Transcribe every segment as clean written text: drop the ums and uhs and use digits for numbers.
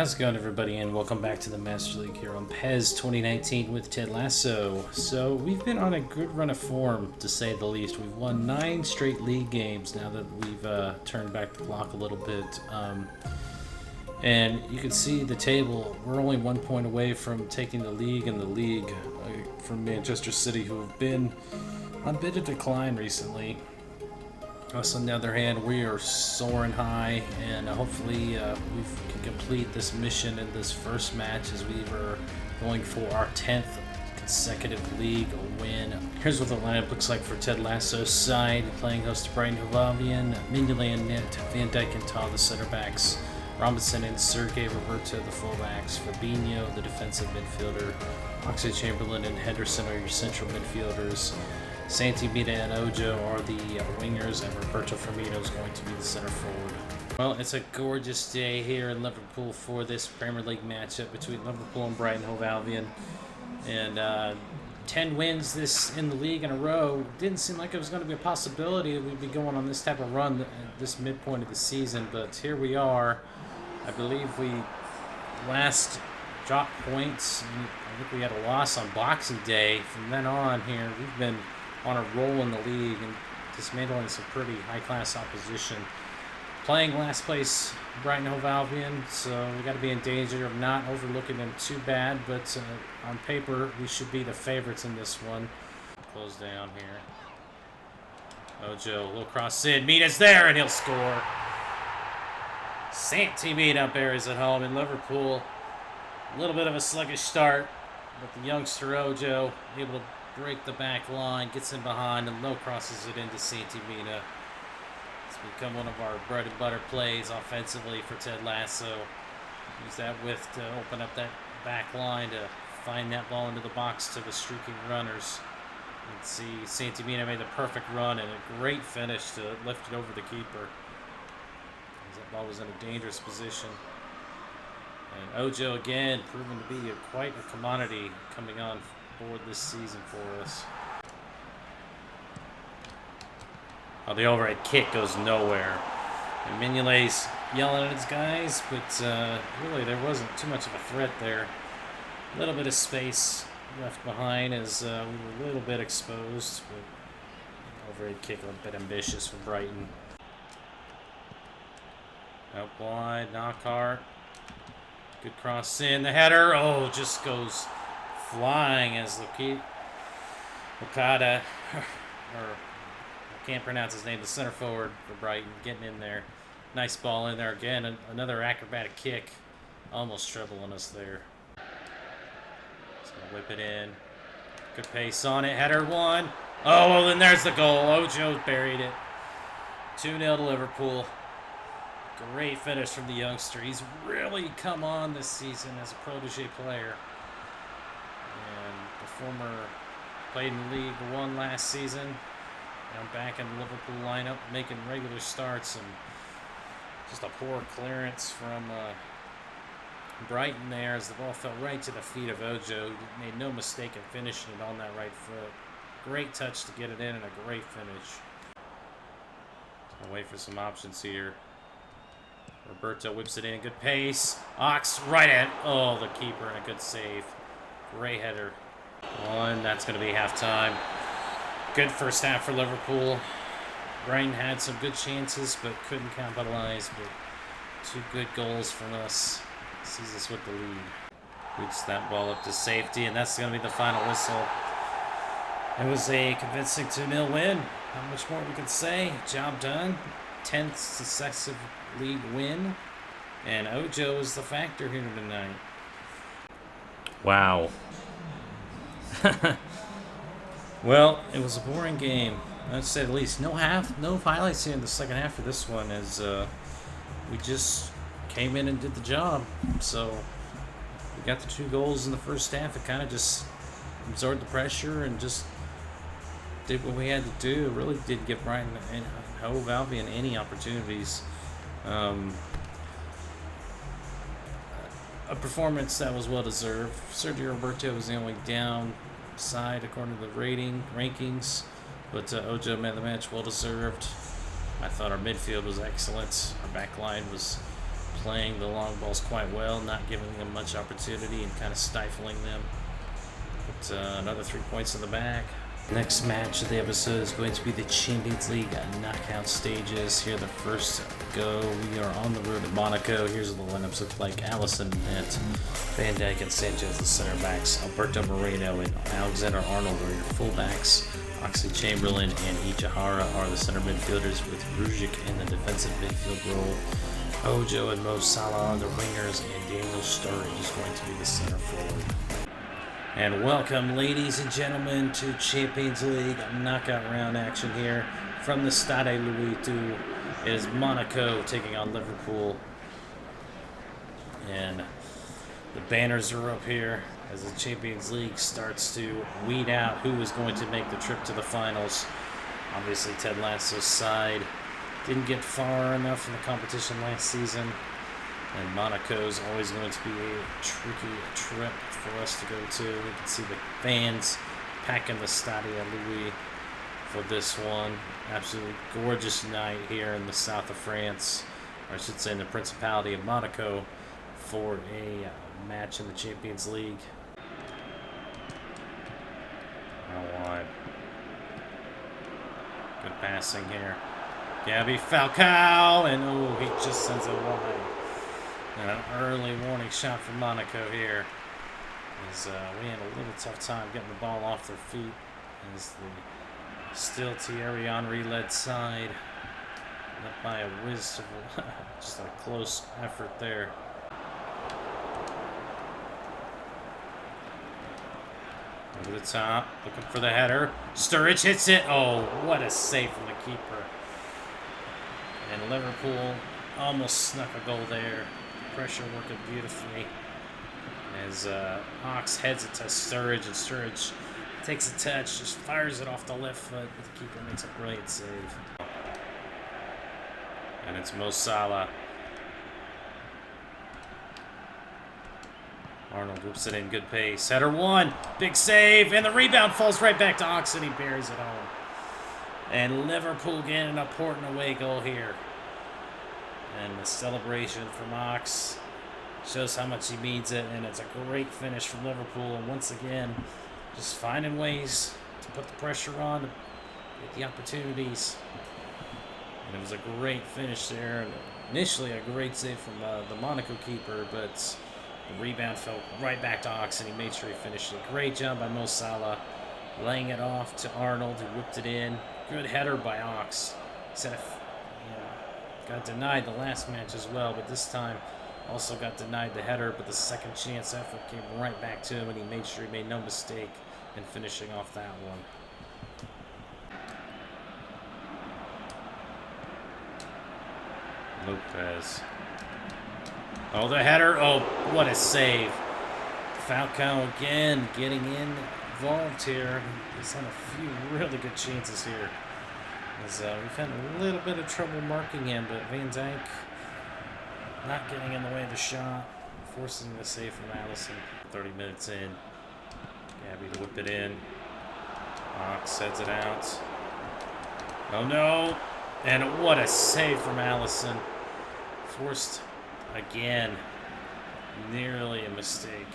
How's it going, everybody, and welcome back to the Master League here on PES 2019 with Ted Lasso. So we've been on a good run of form, to say the least. We've won 9 straight league games now that we've turned back the clock a little bit. And you can see the table. We're only 1 point away from taking the league, and the league from Manchester City, who have been on a bit of decline recently. Us, on the other hand, we are soaring high, and hopefully we can complete this mission in this first match as we were going for our 10th consecutive league win. Here's what the lineup looks like for Ted Lasso's side, playing host to Brighton Hove Albion, Mignolet and Net, Van Dijk and Taw, the center backs, Robinson and Sergei Roberto, the fullbacks, Fabinho, the defensive midfielder, Oxlade-Chamberlain and Henderson are your central midfielders. Santi Mina and Ojo are the wingers, and Roberto Firmino is going to be the center forward. Well, it's a gorgeous day here in Liverpool for this Premier League matchup between Liverpool and Brighton Hove Albion. And 10 wins this in the league in a row. Didn't seem like it was going to be a possibility that we'd be going on this type of run at this midpoint of the season, but here we are. I believe we last dropped points. I think we had a loss on Boxing Day. From then on here, we've been on a roll in the league and dismantling some pretty high-class opposition. Playing last place Brighton Hove Albion, so we got to be in danger of not overlooking them too bad, but on paper we should be the favorites in this one. Close down here. Ojo, little cross in, Mina's there and he'll score. Santi Mina buries it home in Liverpool. A little bit of a sluggish start, but the youngster Ojo able to break the back line, gets in behind, and low crosses it into Santi Mina. It's become one of our bread and butter plays offensively for Ted Lasso. Use that width to open up that back line to find that ball into the box to the streaking runners. You can see Santi Mina made the perfect run and a great finish to lift it over the keeper. That ball was in a dangerous position. And Ojo again proven to be quite a commodity coming on board this season for us. Oh, the overhead kick goes nowhere. And Mignolet's yelling at his guys, but really there wasn't too much of a threat there. A little bit of space left behind as we were a little bit exposed, but overhead kick a bit ambitious for Brighton. Out wide, Knockhart. Good cross in, the header, just goes flying as Okada, or I can't pronounce his name, the center forward for Brighton, getting in there. Nice ball in there again, another acrobatic kick, almost trebling us there. Just gonna whip it in. Good pace on it, header one. Oh, well, then there's the goal. Ojo buried it. 2-0 to Liverpool. Great finish from the youngster. He's really come on this season as a protege player. And the former played in League One last season. Now back in the Liverpool lineup, making regular starts, and just a poor clearance from Brighton there as the ball fell right to the feet of Ojo. He made no mistake in finishing it on that right foot. Great touch to get it in and a great finish. I'll wait for some options here. Roberto whips it in, good pace. Ox right at, the keeper, and a good save. Great header. And that's going to be halftime. Good first half for Liverpool. Brighton had some good chances, but couldn't capitalize. But 2 good goals from us. Sees us with the lead. Boots that ball up to safety, and that's going to be the final whistle. It was a convincing 2-0 win. Not much more we can say. Job done. 10th successive league win, and Ojo is the factor here tonight. Wow. Well, it was a boring game, to say the least. No highlights here in the second half of this one, as we just came in and did the job. So we got the 2 goals in the first half. It kind of just absorbed the pressure and just did what we had to do. It really did give Brighton and Hove Albion any opportunities. A performance that was well deserved. Sergio Roberto was the only downside according to the rankings, but Ojo man of the match, well deserved. I thought our midfield was excellent. Our back line was playing the long balls quite well, not giving them much opportunity and kind of stifling them. But another 3 points in the bag. Next match of the episode is going to be the Champions League knockout stages. Here the first go. We are on the road to Monaco. Here's what the lineups look like. Alisson at Van Dijk and Sanchez, the center backs. Alberto Moreno and Alexander Arnold are your fullbacks. Oxley Chamberlain and Ichihara are the center midfielders, with Rujic in the defensive midfield role. Ojo and Mo Salah are the wingers, and Daniel Sturridge is going to be the center forward. And welcome, ladies and gentlemen, to Champions League knockout round action here from the Stade Louis II. It is Monaco taking on Liverpool. And the banners are up here as the Champions League starts to weed out who is going to make the trip to the finals. Obviously, Ted Lasso's side didn't get far enough in the competition last season. And Monaco's always going to be a tricky trip for us to go to. We can see the fans packing the Stade Louis for this one. Absolutely gorgeous night here in the south of France, or I should say in the Principality of Monaco, for a match in the Champions League. Wide. Good passing here. Gabby Falcao, and oh, he just sends it wide. And an early warning shot for Monaco here, as we had a little tough time getting the ball off their feet, as the still Thierry Henry-led side, led by a whiz, just a close effort there. Over the top, looking for the header. Sturridge hits it. Oh, what a save from the keeper. And Liverpool almost snuck a goal there. Pressure working beautifully as Ox heads it to Sturridge, and Sturridge takes a touch, just fires it off the left foot, but the keeper makes a brilliant save. And it's Mo Salah. Arnold whips it in, good pace. Header one, big save, and the rebound falls right back to Ox, and he buries it home. And Liverpool getting an important away goal here. And the celebration from Ox shows how much he means it, and it's a great finish from Liverpool. And once again, just finding ways to put the pressure on, to get the opportunities. And it was a great finish there. And initially, a great save from the Monaco keeper, but the rebound fell right back to Ox, and he made sure he finished it. Great job by Mo Salah, laying it off to Arnold, who whipped it in. Good header by Ox. Said got denied the last match as well, but this time also got denied the header, but the second chance effort came right back to him, and he made sure he made no mistake in finishing off that one. Lopez. Oh, the header. Oh, what a save. Falcao again getting involved here. He's had a few really good chances here. As we've had a little bit of trouble marking him, but Van Dijk not getting in the way of the shot, forcing the save from Alisson. 30 minutes in. Gabby to whip it in. Ox heads it out. Oh no! And what a save from Alisson. Forced again. Nearly a mistake.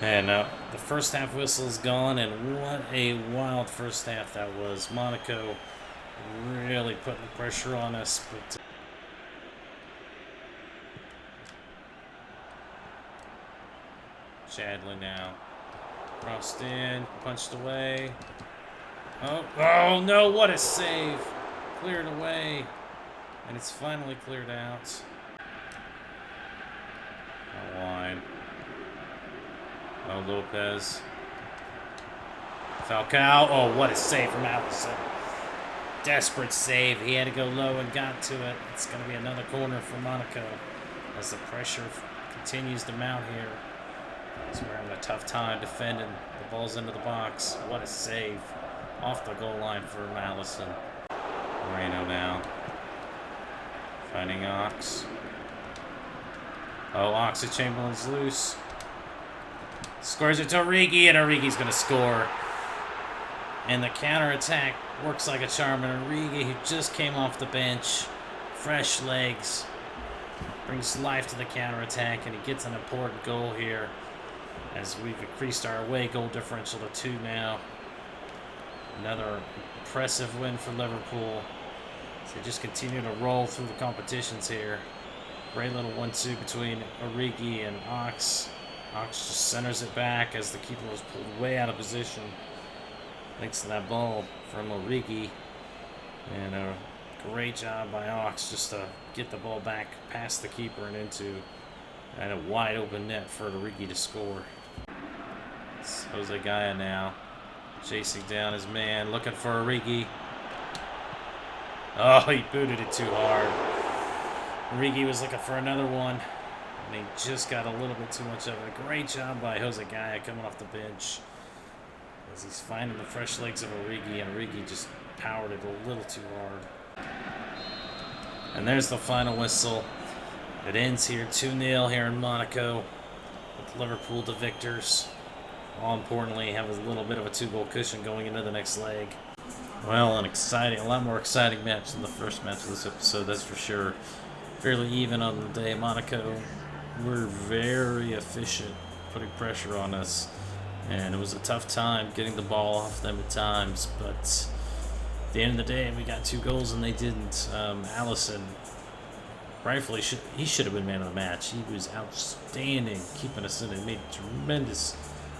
And the first half whistle is gone, and what a wild first half that was. Monaco really putting the pressure on us, but Chadley now crossed in, punched away. Oh no! What a save! Cleared away, and it's finally cleared out. A line. Oh, Lopez. Falcao. Oh, what a save from Alisson. Desperate save. He had to go low and got to it. It's going to be another corner for Monaco as the pressure continues to mount here. So we're having a tough time defending. The ball's into the box. What a save. Off the goal line for Alisson. Moreno now. Finding Ox. Oh, Oxley Chamberlain's loose. Scores it to Origi, and Origi's going to score. And the counterattack works like a charm. And Origi, who just came off the bench, fresh legs, brings life to the counterattack, and he gets an important goal here as we've increased our away goal differential to 2 now. Another impressive win for Liverpool. So they just continue to roll through the competitions here. Great little 1-2 between Origi and Ox. Ox just centers it back as the keeper was pulled way out of position. Thanks to that ball from Origi. And a great job by Ox just to get the ball back past the keeper and into a wide open net for Origi to score. It's Jose Gaya now chasing down his man, looking for Origi. Oh, he booted it too hard. Origi was looking for another one, and he just got a little bit too much of it. Great job by Jose Gaya coming off the bench as he's finding the fresh legs of Origi, and Origi just powered it a little too hard. And there's the final whistle. It ends here 2-0 here in Monaco with Liverpool the victors. All importantly, have a little bit of a 2-goal cushion going into the next leg. Well, a lot more exciting match than the first match of this episode, that's for sure. Fairly even on the day. Monaco were very efficient, putting pressure on us, and it was a tough time getting the ball off them at times, but at the end of the day, we got 2 goals and they didn't. Alisson, rightfully, he should have been man of the match. He was outstanding, keeping us in it. He made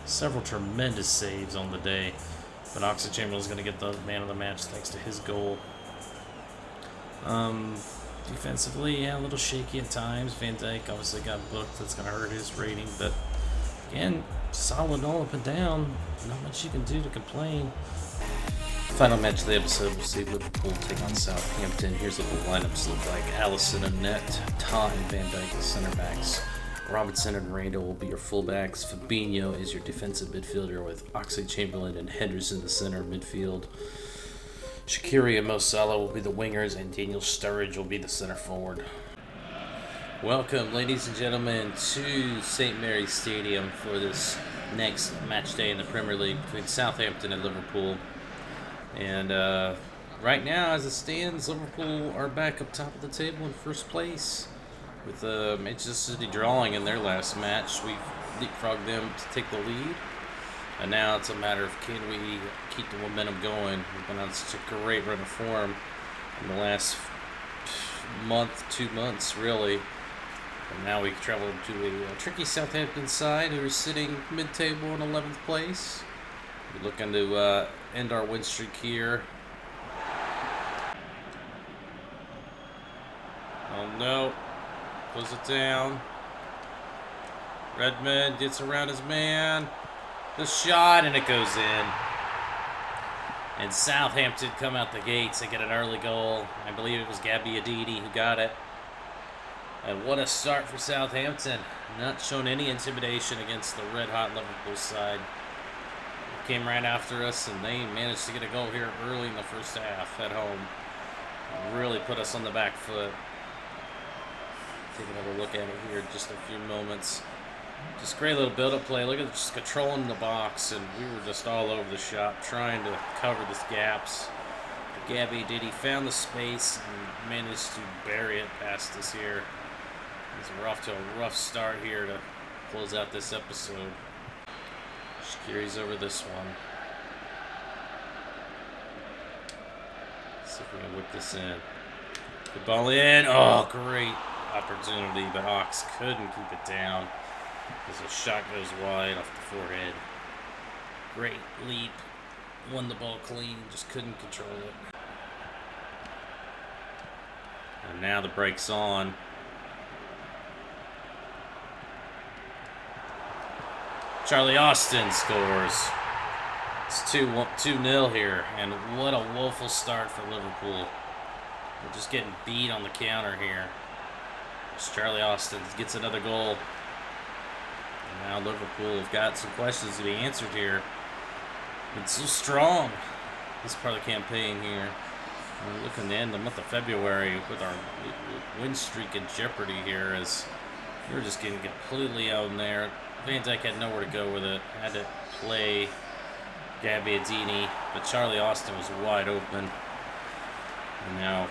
several tremendous saves on the day. But Oxlade-Chamberlain's going to get the man of the match thanks to his goal. Defensively, yeah, a little shaky at times. Van Dijk obviously got booked. That's going to hurt his rating. But again, solid all up and down. Not much you can do to complain. Final match of the episode, we'll see Liverpool take on Southampton. Here's what the lineups look like. Alisson and net, Todd and Van Dijk as center backs. Robinson and Randall will be your fullbacks. Fabinho is your defensive midfielder with Oxlade-Chamberlain and Henderson the center midfield. Shaqiri and Mo Salah will be the wingers, and Daniel Sturridge will be the center forward. Welcome, ladies and gentlemen, to St. Mary's Stadium for this next match day in the Premier League between Southampton and Liverpool. And right now, as it stands, Liverpool are back up top of the table in first place. With Manchester City drawing in their last match, we've leapfrogged them to take the lead. And now it's a matter of can we keep the momentum going. We've been on such a great run of form in the last month, 2 months, really. And now we travel to a tricky Southampton side who are sitting mid-table in 11th place. We're looking to end our win streak here. Oh no. Close it down. Redmond gets around his man. The shot, and it goes in. And Southampton come out the gates. They get an early goal. I believe it was Gabby Adidi who got it. And what a start for Southampton. Not shown any intimidation against the red-hot Liverpool side. They came right after us, and they managed to get a goal here early in the first half at home. Really put us on the back foot. Take another look at it here in just a few moments. Just great little build-up play. Look at just controlling the box, and we were just all over the shop trying to cover the gaps. But Gabby Adidi found the space and managed to bury it past us here. So we're off to a rough start here to close out this episode. Shaqiri's over this one. Let's see if we can whip this in. Good ball in. Oh, great opportunity, but Ox couldn't keep it down as the shot goes wide off the forehead. Great leap. Won the ball clean. Just couldn't control it. And now the break's on. Charlie Austin scores. It's 2-0 here, and what a woeful start for Liverpool. We're just getting beat on the counter here. As Charlie Austin gets another goal. And now Liverpool have got some questions to be answered here. It's so strong, this part of the campaign here. We're looking to end the month of February with our win streak in jeopardy here, as we were just getting completely out in there. Van Dijk had nowhere to go with it. Had to play Gabby Adini, but Charlie Austin was wide open. And now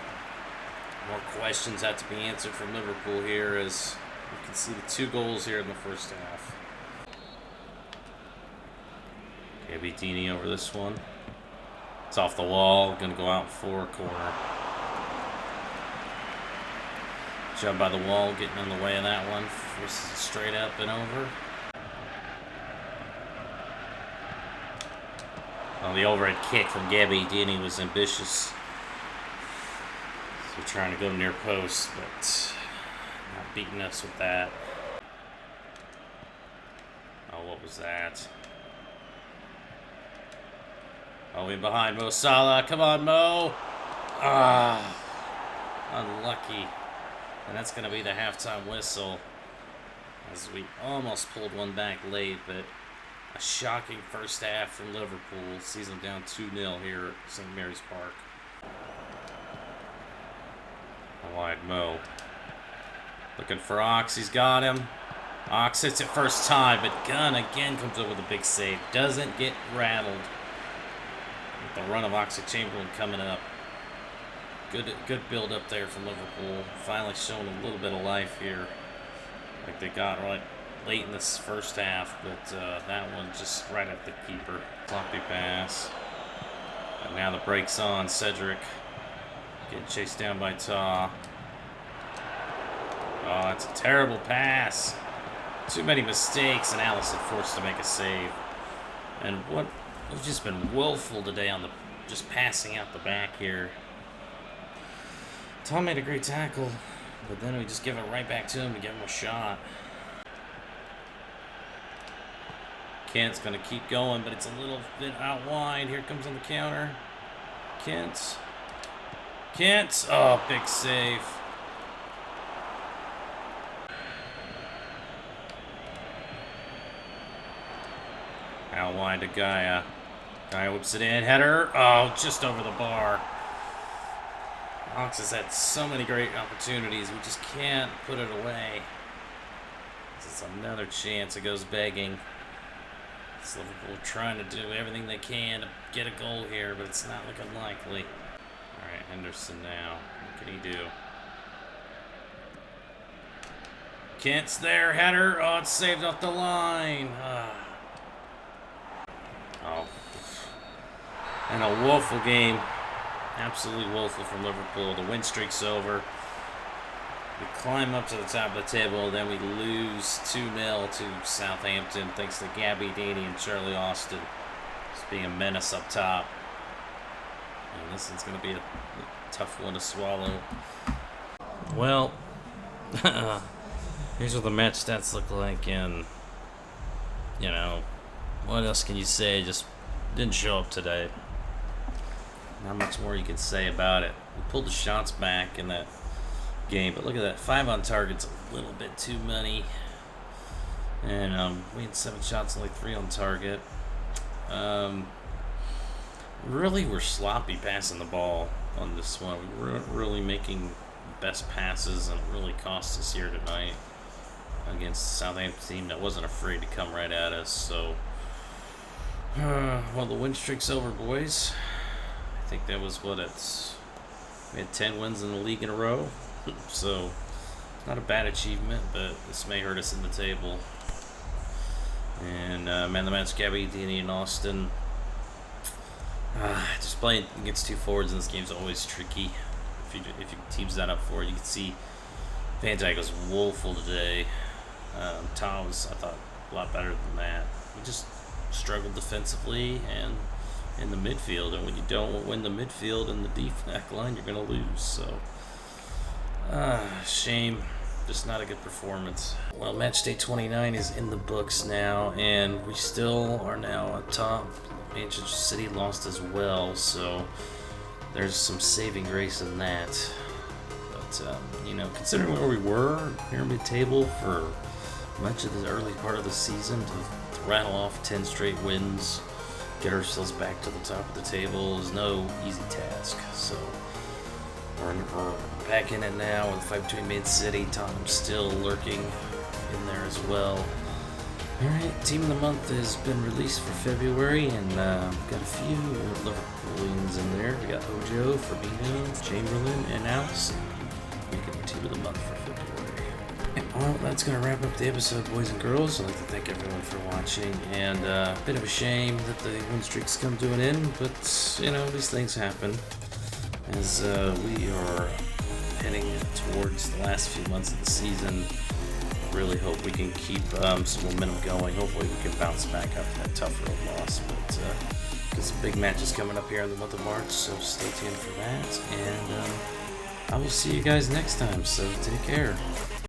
More questions have to be answered from Liverpool here, as you can see the 2 goals here in the first half. Gabbiadini over this one. It's off the wall, gonna go out for corner. Job by the wall, getting in the way of that one. Forces it straight up and over. Well, the overhead kick from Gabbiadini was ambitious. So trying to go near post, but not beating us with that. Oh, what was that? Oh, in behind Mo Salah. Come on, Mo. Ah, unlucky. And that's going to be the halftime whistle, as we almost pulled one back late, but a shocking first half from Liverpool. Sees them down 2-0 here at St. Mary's Park. Wide Mo. Looking for Ox. He's got him. Ox hits it first time, but Gunn again comes up with a big save. Doesn't get rattled. With the run of Oxlade-Chamberlain coming up. Good build up there from Liverpool. Finally showing a little bit of life here. Like they got right late in this first half, but that one just right at the keeper. Floppy pass. And now the break's on. Cedric getting chased down by Taw. Oh, that's a terrible pass. Too many mistakes, and Allison forced to make a save. And what we've just been willful today on the just passing out the back here. Tom made a great tackle, but then we just give it right back to him to give him a shot. Kent's going to keep going, but it's a little bit out wide. Here comes on the counter. Kent. Oh, big save. Out wide to Gaia. Gaia whips it in. Header. Oh, just over the bar. Ox has had so many great opportunities. We just can't put it away. This is another chance. It goes begging. It's Liverpool trying to do everything they can to get a goal here, but it's not looking likely. All right, Henderson now. What can he do? Kent's there. Header. Oh, it's saved off the line. Oh. And a woeful game. Absolutely woeful from Liverpool. The win streak's over. We climb up to the top of the table, then we lose 2-0 to Southampton thanks to Gabbiadini and Charlie Austin just being a menace up top. And this is going to be a tough one to swallow. Well, here's what the match stats look like, and, you know, what else can you say? Just didn't show up today. Not much more you can say about it. We pulled the shots back in that game, but look at that. 5 on target's a little bit too many. And we had 7 shots, only 3 on target. Really, we're sloppy passing the ball on this one. We weren't really making the best passes, and it really cost us here tonight against the Southampton team that wasn't afraid to come right at us. So, well, the win streak's over, boys. I think that was what it's. We had 10 wins in the league in a row, so not a bad achievement, but this may hurt us in the table. And man of the match, Gabbiadini and Austin. Just playing against 2 forwards in this game is always tricky. If you teams that up for it, you can see Van Dijk was woeful today. Tom was, I thought, a lot better than that. We just struggled defensively and in the midfield, and when you don't win the midfield and the defensive line, you're going to lose. So, shame. Just not a good performance. Well, match day 29 is in the books now, and we still are now on top. Manchester City lost as well, so there's some saving grace in that. But, you know, considering where we were near mid-table for much of the early part of the season, to rattle off 10 straight wins, get ourselves back to the top of the table is no easy task. So we're back in it now with a fight between Man City. Tottenham's still lurking in there as well. Alright, Team of the Month has been released for February, and got a few Liverpoolians in there. We got Ojo, Fabinho, Chamberlain, and Allison. making the team of the month for February. Well, that's going to wrap up the episode, boys and girls. I'd like to thank everyone for watching, and a bit of a shame that the win streak's come to an end, but, you know, these things happen as we are heading towards the last few months of the season. Really hope we can keep some momentum going. Hopefully we can bounce back up that tough road loss, but got some big matches coming up here in the month of March, so stay tuned for that, and I will see you guys next time, so take care.